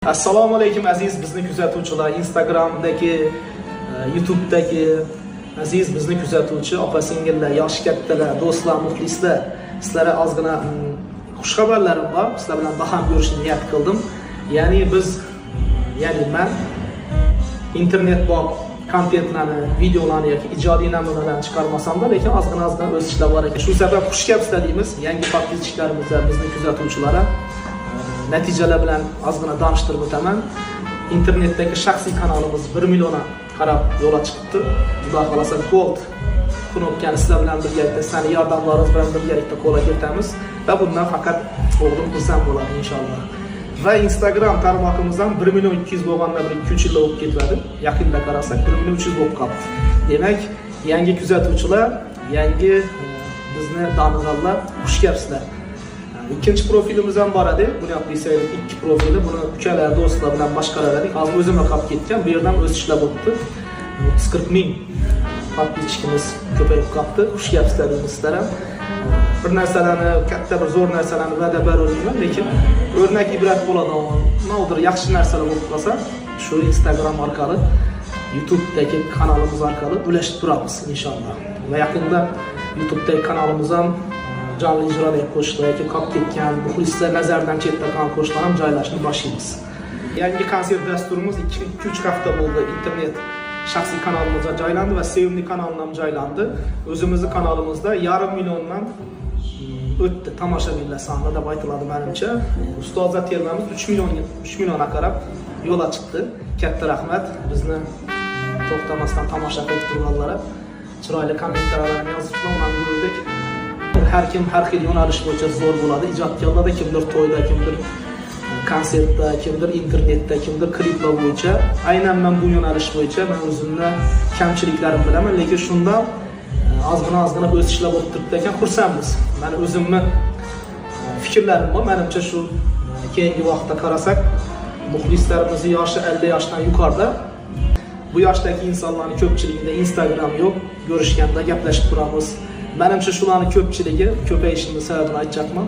Assalomu alaykum aziz bizni kuzatuvchilar, Instagramdagi, YouTube'dagi aziz bizni kuzatuvchi opa-singillar, yosh kattalar, do'stlar, muxlislar, sizlarga ozgina xushxabarlarim bor. Sizlar bilan baham ko'rishni niyat qildim. Ya'ni men internet bor kontentlarni, videolarni yoki ijodiy namunalarni chiqarmasam-da, lekin ozgina o'z ishlar bor ekan. Shu sabab xush kelibsizlar deymiz. Yangi podpисчиklarimizga, bizni kuzatuvchilarga natijalar bilan ozgina tanishtirib o'taman. Internetdagi shaxsiy kanalimiz 1 millionga qarab yo'lga chiqibdi. Xudo xolasa Gold knopkani sizlar bilan birgalikda, sizlarni yordamlaringiz bilan birgalikda qo'lga kiritamiz va bundan faqat o'g'lim xursand bo'ladi inshaalloh. Va Instagram tarmog'imizdan 1 million 200 bo'lganda 2-3 yil o'tib ketadi. Yaqinda qarasak 1 million 300 bo'lib qoldi. Demak, yangi kuzatuvchilar, yangi bizni tanig'anlar, xush kelibsizlar. İkinci profilimiz ham bor edi. Buni ham desaylik, ikki profili. Buni ukalar, do'stlar bilan boshqaraladik. Hozir o'zim qolib ketgan. Bu yerdan o'z ishlab o'tdi. 30-40 ming podpисчикimiz ko'payib qoldi. Xush kelibsizlar sizlar ham. Bir narsalarni, katta bir zo'r narsalarni va'da beravermayman, lekin o'rnak ibrat bo'ladigan, nodir yaxshi narsalar bo'lib qolsa, shu Instagram orqali, YouTube'dagi kanalimiz orqali ulashib turamiz inshaalloh. Va yaqinda YouTube'dagi kanalimiz ham canlı icradagi qo'shiqlar yoki qolib ketgan, muxlislar nazardan chetda qolgan qo'shiqlar ham joylashni boshlaymiz. Yangi konsert dasturimiz 2-3 hafta bo'ldi. Internet shaxsiy kanalimizga joylandi va sevimli kanalimga ham joylandi. O'zimizning kanalimizda 1,5 milliondan o'tdi tomoshabinlar soni deb aytiladi menimcha. Ustozlar termamiz 3 millionga qarab yo'lga chiqdi. Katta rahmat bizni to'xtamasdan tomosha qilib turganlarga. Chiroyli kommentarlarni yozishdan mamnunlik. Har kim har xil yo'nalish bo'yicha zo'r bo'ladi. Ijodkorlarda kimdir to'yda, kimdir konsertda, kimdir internetda, kimdir kliplar bo'yicha. Aynan men bu yo'nalish bo'yicha men o'zimni kamchiliklarim bilaman, lekin shunda ozgina o'z ishlab o'tiribdi ekan, xursandmiz. Men o'zimni fikrlarim bor. Menimcha shu keyingi vaqtda qarasak, muxlislarimiz yoshi 50 yoshdan yuqorida. Bu yoshdagi insonlarning ko'pchiligida Instagram yo'q. Ko'rishganda gaplashib turamiz. Menimcha shularning ko'pchiligi ko'payishining sababini aytmoqman.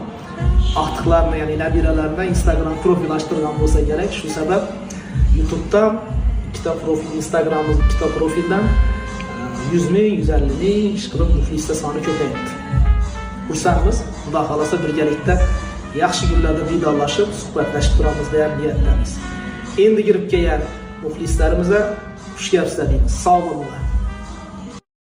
Ortiqlarni, ya'ni nabiralarni Instagram profil ochtirgan bo'lsa kerak. Shu sabab YouTube'da ikkita profil, Instagram'imiz ikkita profildan 100 ming, 150 ming ishqilib muxlislar soni ko'payibdi. Xursandmiz. Xudo xolasa birgalikda yaxshi kunlarda vidolashib, suhbatlashib turamiz degan niyatdamiz. Endi kirib kelgan muxlislarimizga xush kelibsizlar deymiz. Sog' bo'linglar.